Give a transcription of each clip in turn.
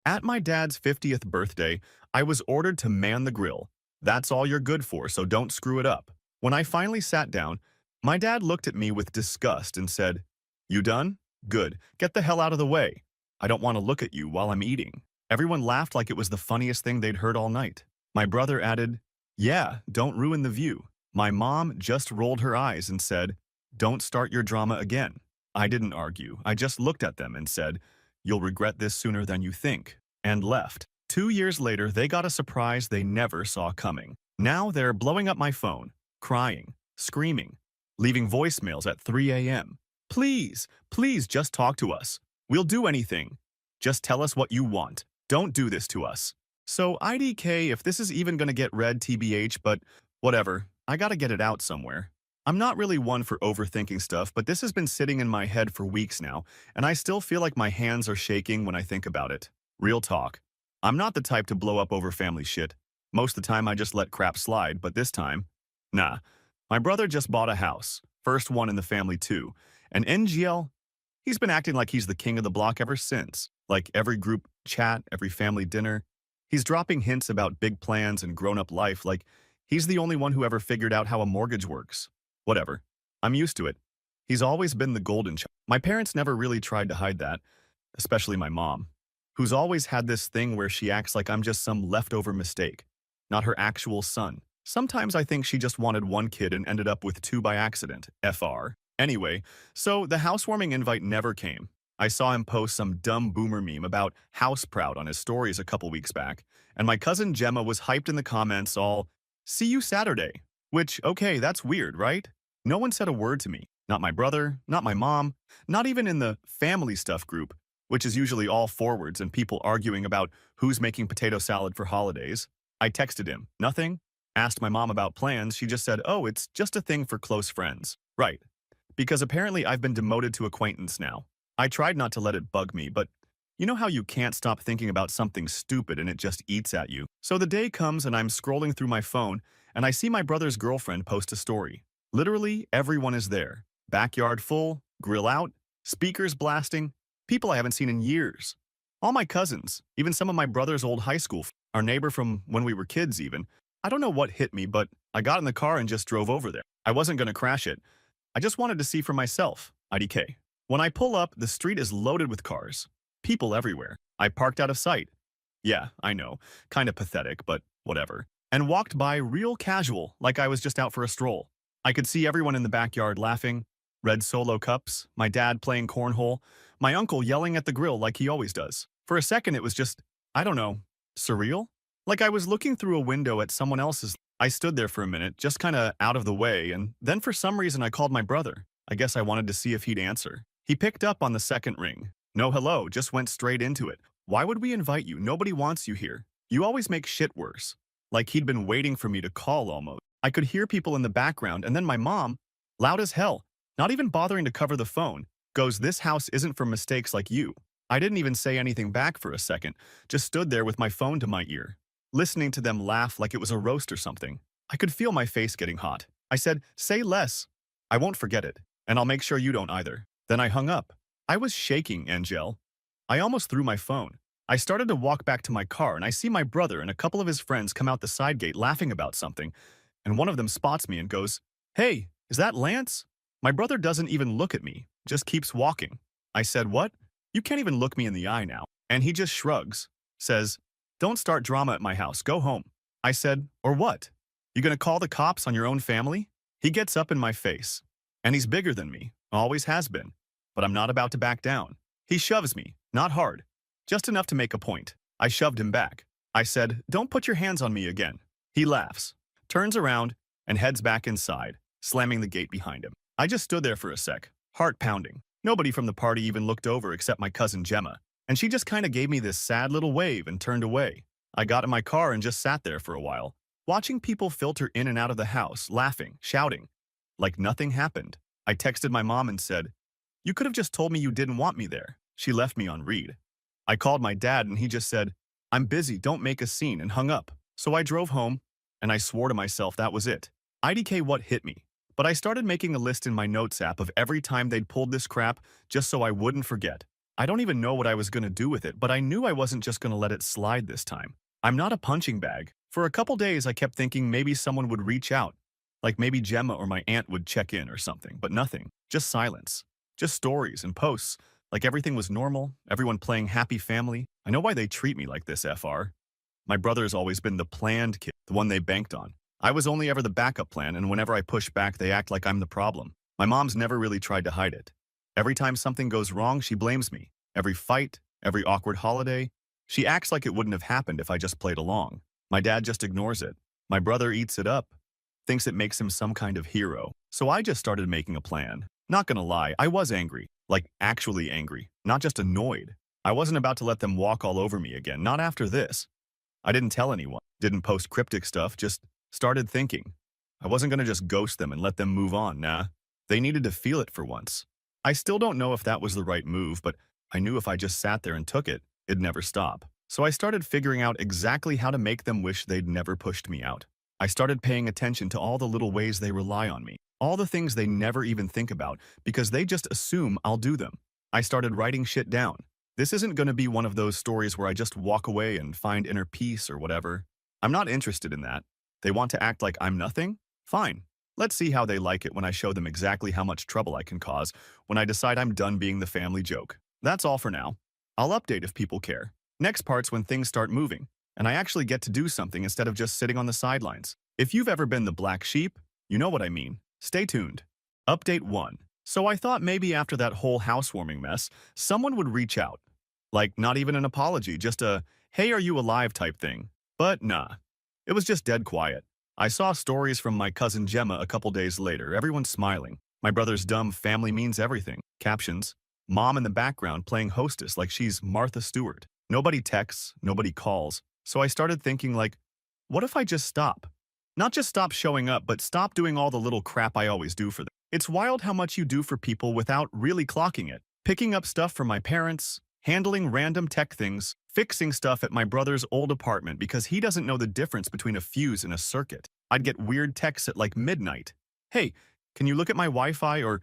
At my dad's 50th birthday, I was ordered to man the grill. That's all you're good for, so don't screw it up. When I finally sat down, my dad looked at me with disgust and said, "You done? Good. Get the hell out of the way. I don't want to look at you while I'm eating." Everyone laughed like it was the funniest thing they'd heard all night. My brother added, "Yeah, don't ruin the view." My mom just rolled her eyes and said, "Don't start your drama again." I didn't argue. I just looked at them and said, "You'll regret this sooner than you think," and left. 2 years later, they got a surprise they never saw coming. Now they're blowing up my phone, crying, screaming, leaving voicemails at 3 a.m. Please, please just talk to us. We'll do anything. Just tell us what you want. Don't do this to us. So IDK, if this is even gonna get read TBH, but whatever, I gotta get it out somewhere. I'm not really one for overthinking stuff, but this has been sitting in my head for weeks now, and I still feel like my hands are shaking when I think about it. Real talk. I'm not the type to blow up over family shit. Most of the time I just let crap slide, but this time, nah. My brother just bought a house. First one in the family too. And NGL, he's been acting like he's the king of the block ever since. Like every group chat, every family dinner. He's dropping hints about big plans and grown-up life like he's the only one who ever figured out how a mortgage works. Whatever. I'm used to it. He's always been the golden child. My parents never really tried to hide that, especially my mom, who's always had this thing where she acts like I'm just some leftover mistake, not her actual son. Sometimes I think she just wanted one kid and ended up with two by accident, FR. Anyway, so the housewarming invite never came. I saw him post some dumb boomer meme about house proud on his stories a couple weeks back, and my cousin Gemma was hyped in the comments all, "See you Saturday." Which, okay, that's weird, right? No one said a word to me. Not my brother, not my mom, not even in the family stuff group, which is usually all forwards and people arguing about who's making potato salad for holidays. I texted him, nothing. Asked my mom about plans, she just said, "Oh, it's just a thing for close friends." Right. Because apparently I've been demoted to acquaintance now. I tried not to let it bug me, but you know how you can't stop thinking about something stupid and it just eats at you? So the day comes and I'm scrolling through my phone and I see my brother's girlfriend post a story. Literally everyone is there. Backyard full, grill out, speakers blasting, people I haven't seen in years. All my cousins, even some of my brother's old high school, our neighbor from when we were kids even. I don't know what hit me, but I got in the car and just drove over there. I wasn't going to crash it. I just wanted to see for myself, IDK. When I pull up, the street is loaded with cars. People everywhere. I parked out of sight. Yeah, I know. Kind of pathetic, but whatever. And walked by real casual, like I was just out for a stroll. I could see everyone in the backyard laughing, red Solo cups, my dad playing cornhole, my uncle yelling at the grill like he always does. For a second, it was just, I don't know, surreal? Like I was looking through a window at someone else's. I stood there for a minute, just kind of out of the way, and then for some reason I called my brother. I guess I wanted to see if he'd answer. He picked up on the second ring. No hello, just went straight into it. "Why would we invite you? Nobody wants you here. You always make shit worse." Like he'd been waiting for me to call almost. I could hear people in the background, and then my mom, loud as hell, not even bothering to cover the phone, goes, "This house isn't for mistakes like you." I didn't even say anything back for a second, just stood there with my phone to my ear, listening to them laugh like it was a roast or something. I could feel my face getting hot. I said, "Say less. I won't forget it, and I'll make sure you don't either." Then I hung up. I was shaking, Angel. I almost threw my phone. I started to walk back to my car, and I see my brother and a couple of his friends come out the side gate laughing about something, and one of them spots me and goes, "Hey, is that Lance?" My brother doesn't even look at me, just keeps walking. I said, "What? You can't even look me in the eye now." And he just shrugs, says, "Don't start drama at my house, go home." I said, "Or what? You gonna call the cops on your own family?" He gets up in my face, and he's bigger than me, always has been, but I'm not about to back down. He shoves me, not hard, just enough to make a point. I shoved him back. I said, "Don't put your hands on me again." He laughs, turns around, and heads back inside, slamming the gate behind him. I just stood there for a sec, heart pounding. Nobody from the party even looked over except my cousin Gemma, and she just kind of gave me this sad little wave and turned away. I got in my car and just sat there for a while, watching people filter in and out of the house, laughing, shouting, like nothing happened. I texted my mom and said, "You could have just told me you didn't want me there." She left me on read. I called my dad and he just said, "I'm busy, don't make a scene," and hung up. So I drove home, and I swore to myself that was it. IDK what hit me. But I started making a list in my notes app of every time they'd pulled this crap just so I wouldn't forget. I don't even know what I was going to do with it, but I knew I wasn't just going to let it slide this time. I'm not a punching bag. For a couple days, I kept thinking maybe someone would reach out, like maybe Gemma or my aunt would check in or something, but nothing. Just silence. Just stories and posts, like everything was normal, everyone playing happy family. I know why they treat me like this, FR. My brother's always been the planned kid, the one they banked on. I was only ever the backup plan, and whenever I push back, they act like I'm the problem. My mom's never really tried to hide it. Every time something goes wrong, she blames me. Every fight, every awkward holiday, she acts like it wouldn't have happened if I just played along. My dad just ignores it. My brother eats it up, thinks it makes him some kind of hero. So I just started making a plan. Not gonna lie, I was angry. Like, actually angry. Not just annoyed. I wasn't about to let them walk all over me again, not after this. I didn't tell anyone, didn't post cryptic stuff, just started thinking. I wasn't gonna just ghost them and let them move on, nah. They needed to feel it for once. I still don't know if that was the right move, but I knew if I just sat there and took it, it'd never stop. So I started figuring out exactly how to make them wish they'd never pushed me out. I started paying attention to all the little ways they rely on me, all the things they never even think about because they just assume I'll do them. I started writing shit down. This isn't going to be one of those stories where I just walk away and find inner peace or whatever. I'm not interested in that. They want to act like I'm nothing? Fine. Let's see how they like it when I show them exactly how much trouble I can cause when I decide I'm done being the family joke. That's all for now. I'll update if people care. Next part's when things start moving, and I actually get to do something instead of just sitting on the sidelines. If you've ever been the black sheep, you know what I mean. Stay tuned. Update 1. So I thought maybe after that whole housewarming mess, someone would reach out. Like, not even an apology, just a, hey, are you alive type thing. But nah. It was just dead quiet. I saw stories from my cousin Gemma a couple days later, everyone smiling. My brother's dumb family means everything. Captions. Mom in the background playing hostess like she's Martha Stewart. Nobody texts, nobody calls. So I started thinking like, what if I just stop? Not just stop showing up, but stop doing all the little crap I always do for them. It's wild how much you do for people without really clocking it. Picking up stuff for my parents, handling random tech things, fixing stuff at my brother's old apartment because he doesn't know the difference between a fuse and a circuit. I'd get weird texts at like midnight. Hey, can you look at my Wi-Fi or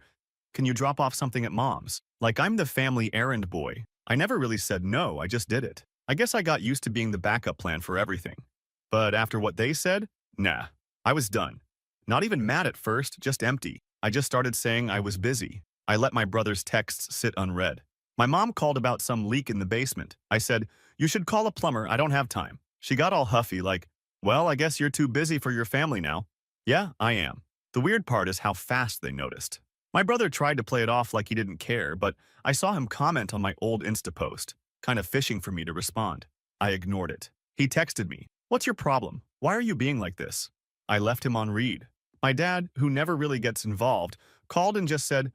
can you drop off something at mom's? Like I'm the family errand boy. I never really said no, I just did it. I guess I got used to being the backup plan for everything. But after what they said, nah, I was done. Not even mad at first, just empty. I just started saying I was busy. I let my brother's texts sit unread. My mom called about some leak in the basement. I said, you should call a plumber, I don't have time. She got all huffy like, well, I guess you're too busy for your family now. Yeah, I am. The weird part is how fast they noticed. My brother tried to play it off like he didn't care, but I saw him comment on my old Insta post, kind of fishing for me to respond. I ignored it. He texted me, what's your problem? Why are you being like this? I left him on read. My dad, who never really gets involved, called and just said,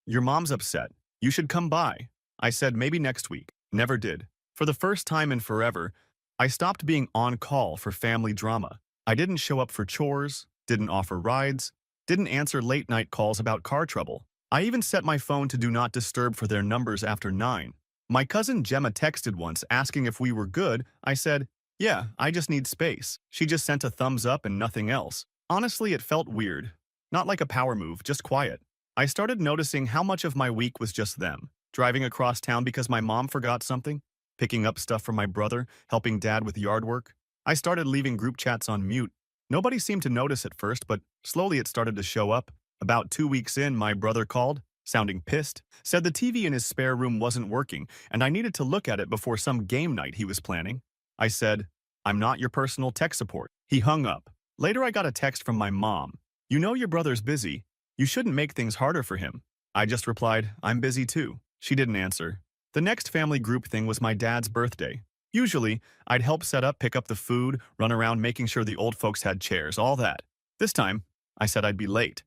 your mom's upset. You should come by. I said maybe next week. Never did. For the first time in forever, I stopped being on call for family drama. I didn't show up for chores, didn't offer rides, didn't answer late-night calls about car trouble. I even set my phone to do not disturb for their numbers after 9. My cousin Gemma texted once asking if we were good. I said, yeah, I just need space. She just sent a thumbs up and nothing else. Honestly, it felt weird. Not like a power move, just quiet. I started noticing how much of my week was just them. Driving across town because my mom forgot something, picking up stuff from my brother, helping dad with yard work. I started leaving group chats on mute. Nobody seemed to notice at first, but slowly it started to show up. About 2 weeks in, my brother called, sounding pissed, said the TV in his spare room wasn't working, and I needed to look at it before some game night he was planning. I said, I'm not your personal tech support. He hung up. Later I got a text from my mom. You know your brother's busy. You shouldn't make things harder for him. I just replied, I'm busy too. She didn't answer. The next family group thing was my dad's birthday. Usually, I'd help set up, pick up the food, run around making sure the old folks had chairs, all that. This time, I said I'd be late.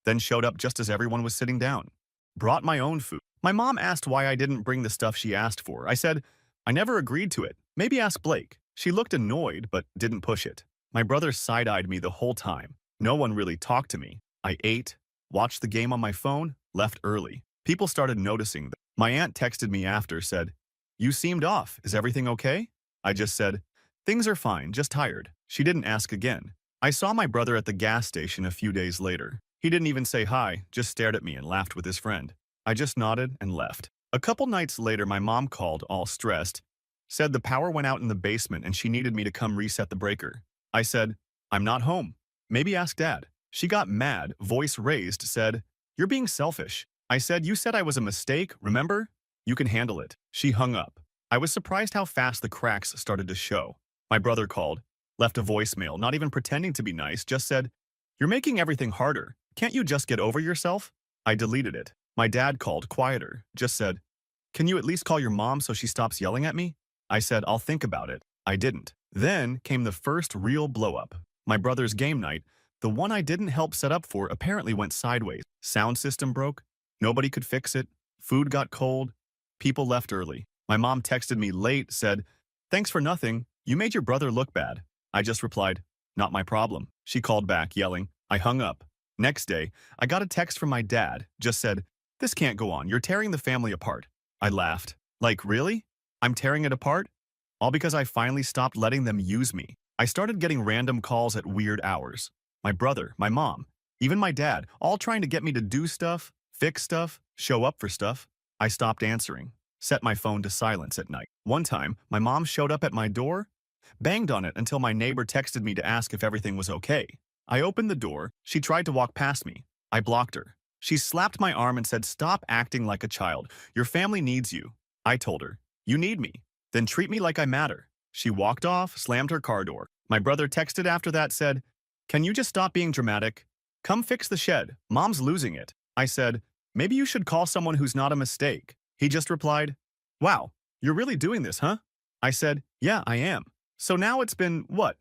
Then showed up just as everyone was sitting down. Brought my own food. My mom asked why I didn't bring the stuff she asked for. I said, I never agreed to it. Maybe ask Blake. She looked annoyed, but didn't push it. My brother side-eyed me the whole time. No one really talked to me. I ate, watched the game on my phone, left early. People started noticing that. My aunt texted me after, said, you seemed off. Is everything okay? I just said, things are fine, just tired. She didn't ask again. I saw my brother at the gas station a few days later. He didn't even say hi, just stared at me and laughed with his friend. I just nodded and left. A couple nights later, my mom called, all stressed, said the power went out in the basement and she needed me to come reset the breaker. I said, I'm not home. Maybe ask Dad. She got mad, voice raised, said, You're being selfish. I said, You said I was a mistake, remember? You can handle it. She hung up. I was surprised how fast the cracks started to show. My brother called, left a voicemail, not even pretending to be nice, just said, You're making everything harder. Can't you just get over yourself? I deleted it. My dad called, quieter, just said, Can you at least call your mom so she stops yelling at me? I said, I'll think about it. I didn't. Then came the first real blow-up. My brother's game night, the one I didn't help set up for, apparently went sideways. Sound system broke. Nobody could fix it. Food got cold. People left early. My mom texted me late, said, Thanks for nothing. You made your brother look bad. I just replied, Not my problem. She called back, yelling. I hung up. Next day, I got a text from my dad, just said, This can't go on. You're tearing the family apart. I laughed. Like, really? I'm tearing it apart? All because I finally stopped letting them use me. I started getting random calls at weird hours. My brother, my mom, even my dad, all trying to get me to do stuff, fix stuff, show up for stuff. I stopped answering, set my phone to silence at night. One time, my mom showed up at my door, banged on it until my neighbor texted me to ask if everything was okay. I opened the door. She tried to walk past me. I blocked her. She slapped my arm and said, Stop acting like a child. Your family needs you. I told her, You need me. Then treat me like I matter. She walked off, slammed her car door. My brother texted after that, said, Can you just stop being dramatic? Come fix the shed. Mom's losing it. I said, Maybe you should call someone who's not a mistake. He just replied, Wow, you're really doing this, huh? I said, Yeah, I am. So now it's been, what,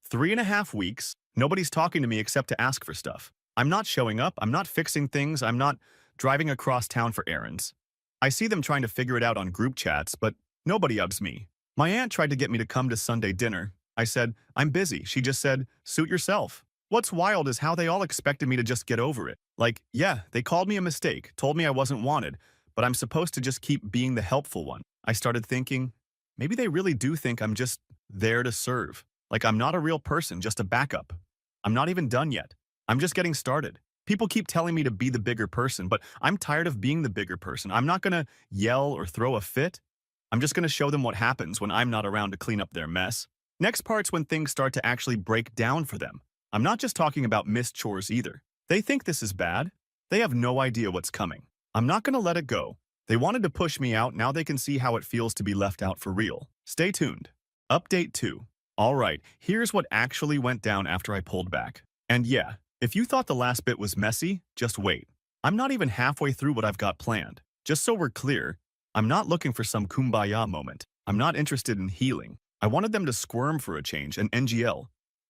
3.5 weeks? Nobody's talking to me except to ask for stuff. I'm not showing up. I'm not fixing things. I'm not driving across town for errands. I see them trying to figure it out on group chats, but nobody ups me. My aunt tried to get me to come to Sunday dinner. I said, I'm busy. She just said, Suit yourself. What's wild is how they all expected me to just get over it. Like, yeah, they called me a mistake, told me I wasn't wanted, but I'm supposed to just keep being the helpful one. I started thinking, maybe they really do think I'm just there to serve. Like I'm not a real person, just a backup. I'm not even done yet. I'm just getting started. People keep telling me to be the bigger person, but I'm tired of being the bigger person. I'm not gonna yell or throw a fit. I'm just gonna show them what happens when I'm not around to clean up their mess. Next part's when things start to actually break down for them. I'm not just talking about missed chores either. They think this is bad. They have no idea what's coming. I'm not gonna let it go. They wanted to push me out, now they can see how it feels to be left out for real. Stay tuned. Update 2. Alright, here's what actually went down after I pulled back. And yeah, if you thought the last bit was messy, just wait. I'm not even halfway through what I've got planned. Just so we're clear, I'm not looking for some kumbaya moment. I'm not interested in healing. I wanted them to squirm for a change, and NGL.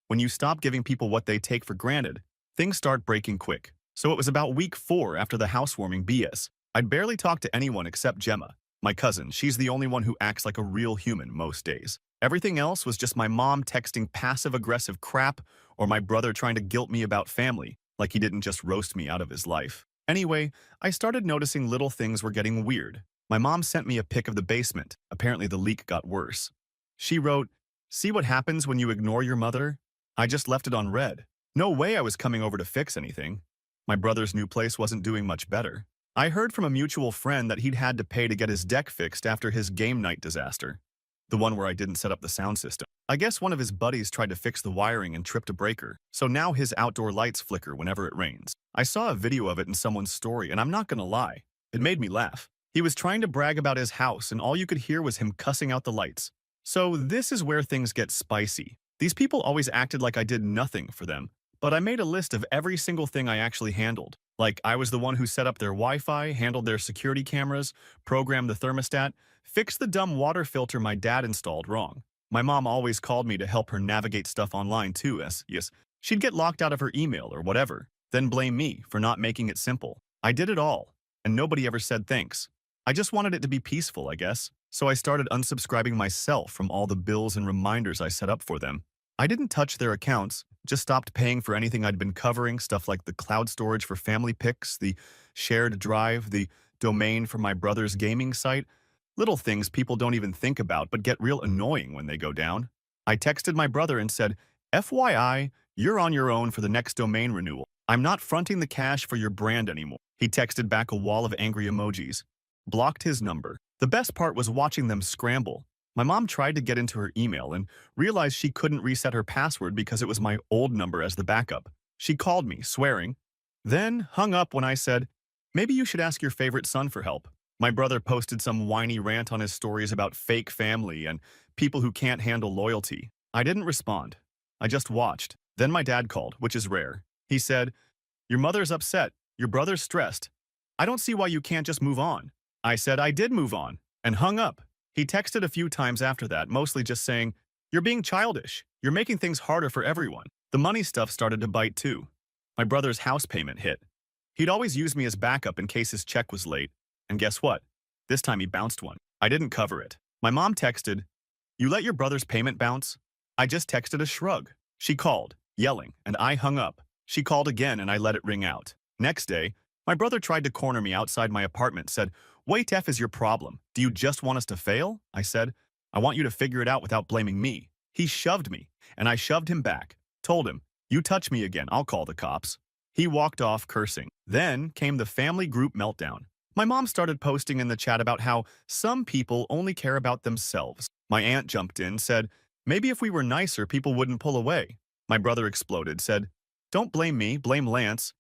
When you stop giving people what they take for granted, things start breaking quick. So it was about week 4 after the housewarming BS. I'd barely talk to anyone except Gemma, my cousin. She's the only one who acts like a real human most days. Everything else was just my mom texting passive-aggressive crap or my brother trying to guilt me about family, like he didn't just roast me out of his life. Anyway, I started noticing little things were getting weird. My mom sent me a pic of the basement. Apparently the leak got worse. She wrote, See what happens when you ignore your mother? I just left it on red. No way I was coming over to fix anything. My brother's new place wasn't doing much better. I heard from a mutual friend that he'd had to pay to get his deck fixed after his game night disaster. The one where I didn't set up the sound system. I guess one of his buddies tried to fix the wiring and tripped a breaker, so now his outdoor lights flicker whenever it rains. I saw a video of it in someone's story, and I'm not gonna lie, it made me laugh. He was trying to brag about his house, and all you could hear was him cussing out the lights. So this is where things get spicy. These people always acted like I did nothing for them, but I made a list of every single thing I actually handled. Like, I was the one who set up their Wi-Fi, handled their security cameras, programmed the thermostat, fixed the dumb water filter my dad installed wrong. My mom always called me to help her navigate stuff online too, yes. She'd get locked out of her email or whatever, then blame me for not making it simple. I did it all, and nobody ever said thanks. I just wanted it to be peaceful, I guess. So I started unsubscribing myself from all the bills and reminders I set up for them. I didn't touch their accounts, just stopped paying for anything I'd been covering, stuff like the cloud storage for family pics, the shared drive, the domain for my brother's gaming site. Little things people don't even think about but get real annoying when they go down. I texted my brother and said, FYI, you're on your own for the next domain renewal. I'm not fronting the cash for your brand anymore. He texted back a wall of angry emojis. blocked his number. The best part was watching them scramble. My mom tried to get into her email and realized she couldn't reset her password because it was my old number as the backup. She called me, swearing, then hung up when I said, "Maybe you should ask your favorite son for help." My brother posted some whiny rant on his stories about fake family and people who can't handle loyalty. I didn't respond. I just watched. Then my dad called, which is rare. He said, "Your mother's upset. Your brother's stressed. I don't see why you can't just move on." I said I did move on, and hung up. He texted a few times after that, mostly just saying, "You're being childish. You're making things harder for everyone." The money stuff started to bite too. My brother's house payment hit. He'd always use me as backup in case his check was late. And guess what? This time he bounced one. I didn't cover it. My mom texted, "You let your brother's payment bounce?" I just texted a shrug. She called, yelling, and I hung up. She called again and I let it ring out. Next day, my brother tried to corner me outside my apartment, said, "What F is your problem? Do you just want us to fail?" I said, "I want you to figure it out without blaming me." He shoved me, and I shoved him back. Told him, "You touch me again, I'll call the cops." He walked off cursing. Then came the family group meltdown. My mom started posting in the chat about how some people only care about themselves. My aunt jumped in, said, "Maybe if we were nicer, people wouldn't pull away." My brother exploded, said, "Don't blame me, blame Lance.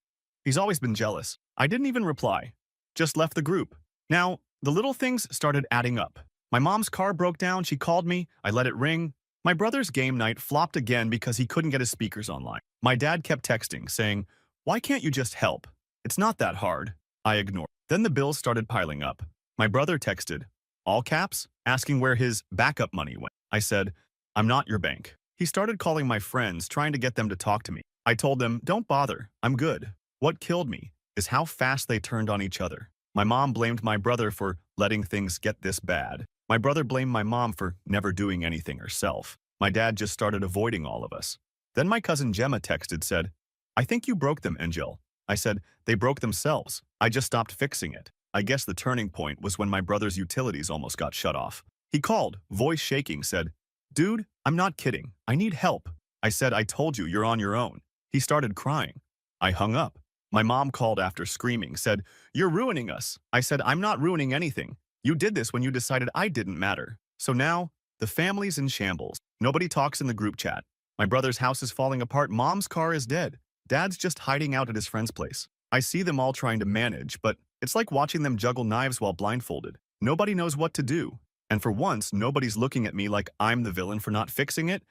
He's always been jealous." I didn't even reply, just left the group. Now, the little things started adding up. My mom's car broke down, she called me, I let it ring. My brother's game night flopped again because he couldn't get his speakers online. My dad kept texting, saying, "Why can't you just help? It's not that hard." I ignored. Then the bills started piling up. My brother texted, all caps, asking where his backup money went. I said, "I'm not your bank." He started calling my friends, trying to get them to talk to me. I told them, "Don't bother, I'm good." What killed me is how fast they turned on each other. My mom blamed my brother for letting things get this bad. My brother blamed my mom for never doing anything herself. My dad just started avoiding all of us. Then my cousin Gemma texted, said, "I think you broke them, Angel." I said, "They broke themselves. I just stopped fixing it." I guess the turning point was when my brother's utilities almost got shut off. He called, voice shaking, said, "Dude, I'm not kidding. I need help." I said, "I told you, you're on your own." He started crying. I hung up. My mom called after screaming, said, "You're ruining us." I said, "I'm not ruining anything. You did this when you decided I didn't matter." So now, the family's in shambles. Nobody talks in the group chat. My brother's house is falling apart. Mom's car is dead. Dad's just hiding out at his friend's place. I see them all trying to manage, but it's like watching them juggle knives while blindfolded. Nobody knows what to do. And for once, nobody's looking at me like I'm the villain for not fixing it.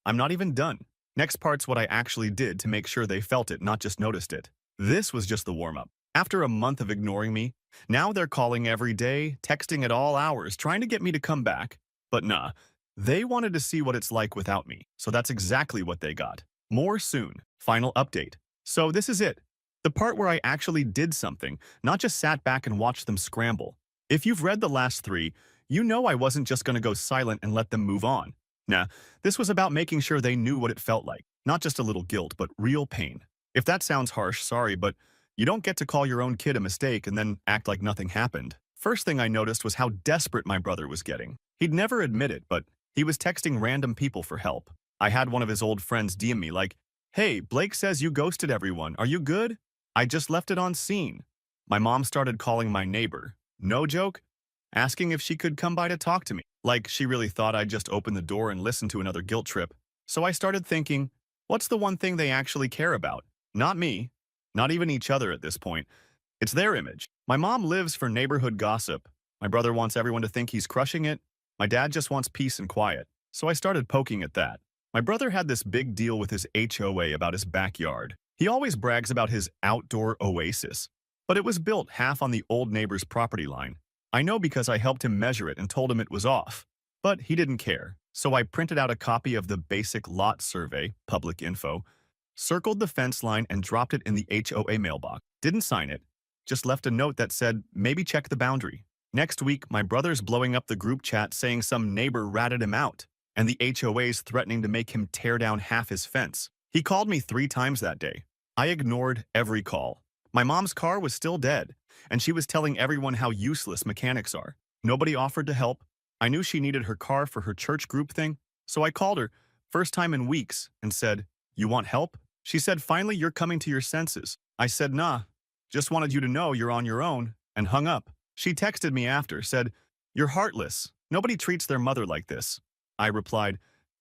I'm not even done. Next part's what I actually did to make sure they felt it, not just noticed it. This was just the warm-up. After a month of ignoring me, now they're calling every day, texting at all hours, trying to get me to come back. But nah, they wanted to see what it's like without me, so that's exactly what they got. More soon. Final update. So this is it. The part where I actually did something, not just sat back and watched them scramble. If you've read the last three, you know I wasn't just going to go silent and let them move on. Nah, this was about making sure they knew what it felt like. Not just a little guilt, but real pain. If that sounds harsh, sorry, but you don't get to call your own kid a mistake and then act like nothing happened. First thing I noticed was how desperate my brother was getting. He'd never admit it, but he was texting random people for help. I had one of his old friends DM me like, "Hey, Blake says you ghosted everyone. Are you good?" I just left it on scene. My mom started calling my neighbor, no joke, asking if she could come by to talk to me. Like she really thought I'd just open the door and listen to another guilt trip. So I started thinking, what's the one thing they actually care about? Not me, not even each other at this point. It's their image. My mom lives for neighborhood gossip. My brother wants everyone to think he's crushing it. My dad just wants peace and quiet. So I started poking at that. My brother had this big deal with his HOA about his backyard. He always brags about his outdoor oasis, but it was built half on the old neighbor's property line. I know because I helped him measure it and told him it was off. But he didn't care, so I printed out a copy of the basic lot survey, public info, circled the fence line and dropped it in the HOA mailbox. Didn't sign it, just left a note that said, maybe check the boundary. Next week, my brother's blowing up the group chat saying some neighbor ratted him out, and the HOA's threatening to make him tear down half his fence. He called me 3 times that day. I ignored every call. My mom's car was still dead, and she was telling everyone how useless mechanics are. Nobody offered to help. I knew she needed her car for her church group thing, so I called her, first time in weeks, and said, "You want help?" She said, "Finally, you're coming to your senses." I said, "Nah, just wanted you to know you're on your own," and hung up. She texted me after, said, "You're heartless. Nobody treats their mother like this." I replied,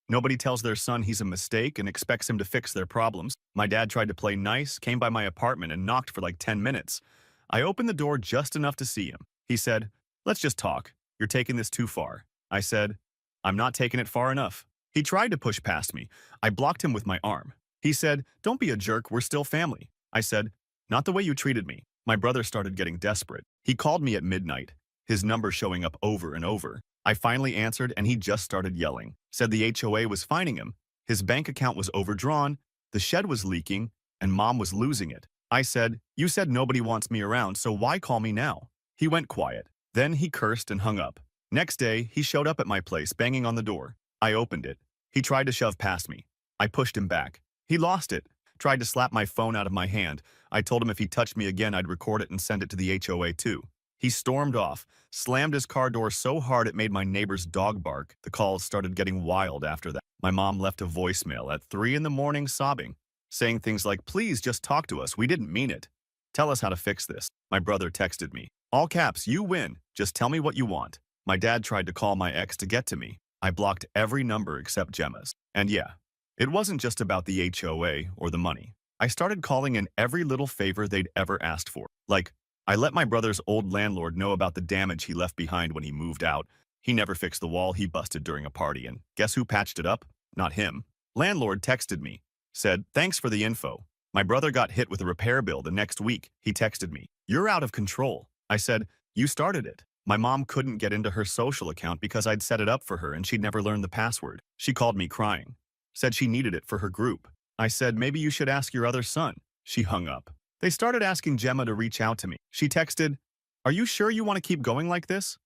"Nobody tells their son he's a mistake and expects him to fix their problems." My dad tried to play nice, came by my apartment and knocked for like 10 minutes. I opened the door just enough to see him. He said, "Let's just talk. You're taking this too far." I said, "I'm not taking it far enough." He tried to push past me. I blocked him with my arm. He said, "Don't be a jerk, we're still family." I said, "Not the way you treated me." My brother started getting desperate. He called me at midnight, his number showing up over and over. I finally answered and he just started yelling. Said the HOA was fining him. His bank account was overdrawn, the shed was leaking, and mom was losing it. I said, "You said nobody wants me around, so why call me now?" He went quiet. Then he cursed and hung up. Next day, he showed up at my place, banging on the door. I opened it. He tried to shove past me. I pushed him back. He lost it, tried to slap my phone out of my hand. I told him if he touched me again, I'd record it and send it to the HOA too. He stormed off, slammed his car door so hard it made my neighbor's dog bark. The calls started getting wild after that. My mom left a voicemail at 3 in the morning sobbing, saying things like, "Please just talk to us. We didn't mean it. Tell us how to fix this." My brother texted me, all caps, "You win. Just tell me what you want." My dad tried to call my ex to get to me. I blocked every number except Gemma's. And yeah, it wasn't just about the HOA or the money. I started calling in every little favor they'd ever asked for. Like, I let my brother's old landlord know about the damage he left behind when he moved out. He never fixed the wall he busted during a party, and guess who patched it up? Not him. Landlord texted me, said, "Thanks for the info." My brother got hit with a repair bill the next week. He texted me, "You're out of control." I said, "You started it." My mom couldn't get into her social account because I'd set it up for her and she'd never learned the password. She called me crying, said she needed it for her group. I said, "Maybe you should ask your other son." She hung up. They started asking Gemma to reach out to me. She texted, "Are you sure you want to keep going like this?"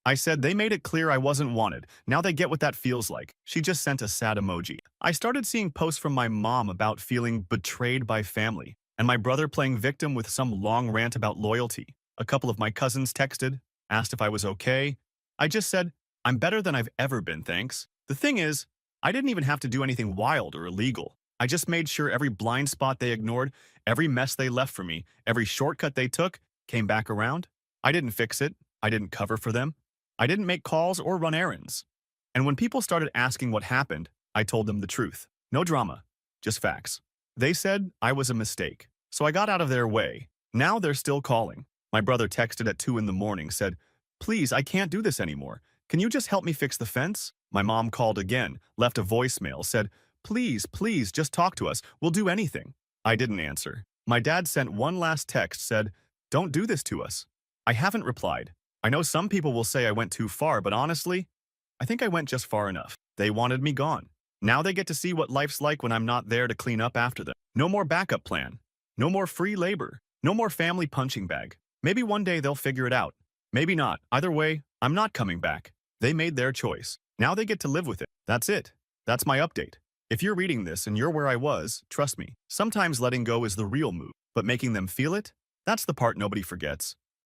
I said, "They made it clear I wasn't wanted. Now they get what that feels like." She just sent a sad emoji. I started seeing posts from my mom about feeling betrayed by family, and my brother playing victim with some long rant about loyalty. A couple of my cousins texted, asked if I was okay. I just said, "I'm better than I've ever been, thanks." The thing is, I didn't even have to do anything wild or illegal. I just made sure every blind spot they ignored, every mess they left for me, every shortcut they took, came back around. I didn't fix it. I didn't cover for them. I didn't make calls or run errands. And when people started asking what happened, I told them the truth. No drama, just facts. They said I was a mistake, so I got out of their way. Now they're still calling. My brother texted at 2 in the morning, said, "Please, I can't do this anymore. Can you just help me fix the fence?" My mom called again, left a voicemail, said, "Please, please, just talk to us. We'll do anything." I didn't answer. My dad sent one last text, said, "Don't do this to us." I haven't replied. I know some people will say I went too far, but honestly, I think I went just far enough. They wanted me gone. Now they get to see what life's like when I'm not there to clean up after them. No more backup plan. No more free labor. No more family punching bag. Maybe one day they'll figure it out. Maybe not. Either way, I'm not coming back. They made their choice. Now they get to live with it. That's it. That's my update. If you're reading this and you're where I was, trust me, sometimes letting go is the real move, but making them feel it, that's the part nobody forgets.